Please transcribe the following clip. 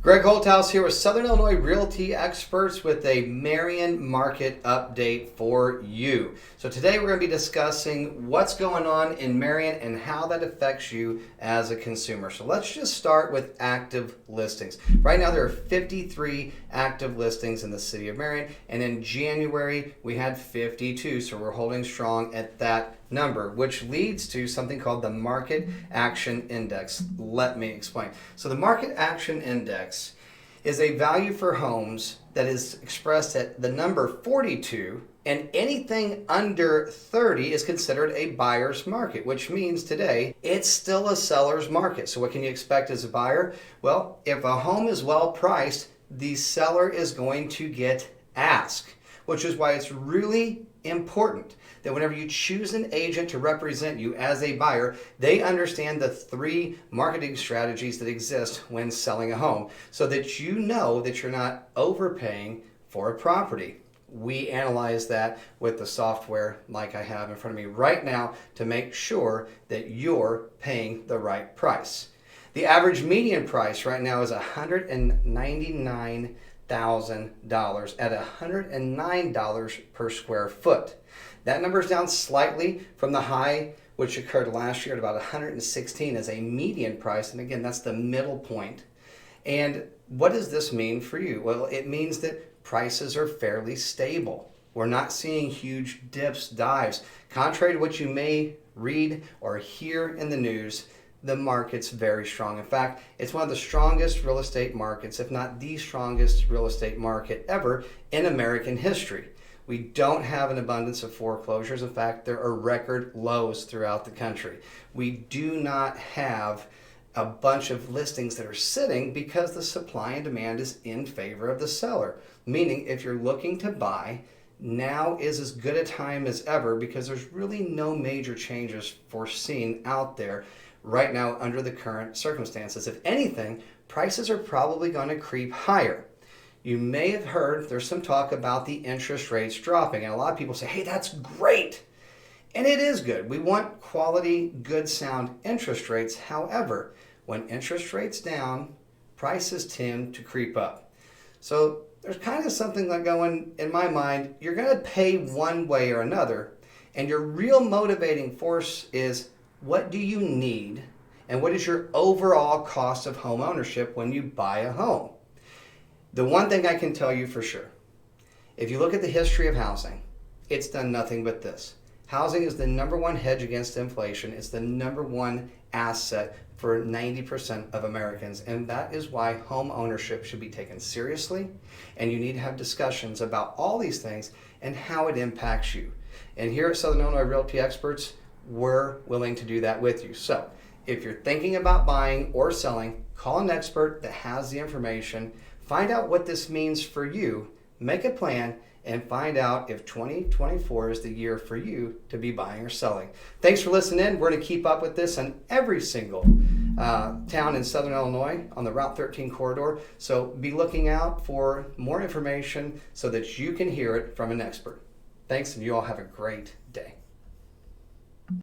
Greg Holthouse here with Southern Illinois Realty Experts with a Marion market update for you. So today we're going to be discussing what's going on in Marion and how that affects you as a consumer. So let's just start with active listings. Right now there are 53 active listings in the city of Marion, and in January we had 52, so we're holding strong at that number, which leads to something called the Market Action Index. Let me explain. So the Market Action Index is a value for homes that is expressed at the number 42, and anything under 30 is considered a buyer's market, which means today it's still a seller's market. So what can you expect as a buyer? Well, if a home is well priced, the seller is going to get asked, which is why it's really important that whenever you choose an agent to represent you as a buyer, they understand the three marketing strategies that exist when selling a home so that you know that you're not overpaying for a property. We analyze that with the software like I have in front of me right now to make sure that you're paying the right price. The average median price right now is $199,000 at $109 per square foot. That number is down slightly from the high, which occurred last year at about 116 as a median price. And again, that's the middle point. And what does this mean for you? Well, it means that prices are fairly stable. We're not seeing huge dips, dives. Contrary to what you may read or hear in the news, the market's very strong. In fact, it's one of the strongest real estate markets, if not the strongest real estate market ever in American history. We don't have an abundance of foreclosures. In fact, there are record lows throughout the country. We do not have a bunch of listings that are sitting because the supply and demand is in favor of the seller. Meaning, if you're looking to buy, now is as good a time as ever because there's really no major changes foreseen out there right now under the current circumstances. If anything, prices are probably going to creep higher. You may have heard there's some talk about the interest rates dropping, and a lot of people say, hey, that's great. And it is good. We want quality, good, sound interest rates. However, when interest rates down, prices tend to creep up. So there's kind of something like going in my mind, you're going to pay one way or another, and your real motivating force is what do you need and what is your overall cost of home ownership when you buy a home? The one thing I can tell you for sure, if you look at the history of housing, it's done nothing but this. Housing is the number one hedge against inflation. It's the number one asset for 90% of Americans. And that is why home ownership should be taken seriously. And you need to have discussions about all these things and how it impacts you. And here at Southern Illinois Realty Experts, we're willing to do that with you. So if you're thinking about buying or selling, call an expert that has the information. Find out what this means for you, make a plan, and find out if 2024 is the year for you to be buying or selling. Thanks for listening in. We're going to keep up with this in every single town in Southern Illinois on the Route 13 corridor. So be looking out for more information so that you can hear it from an expert. Thanks, and you all have a great day.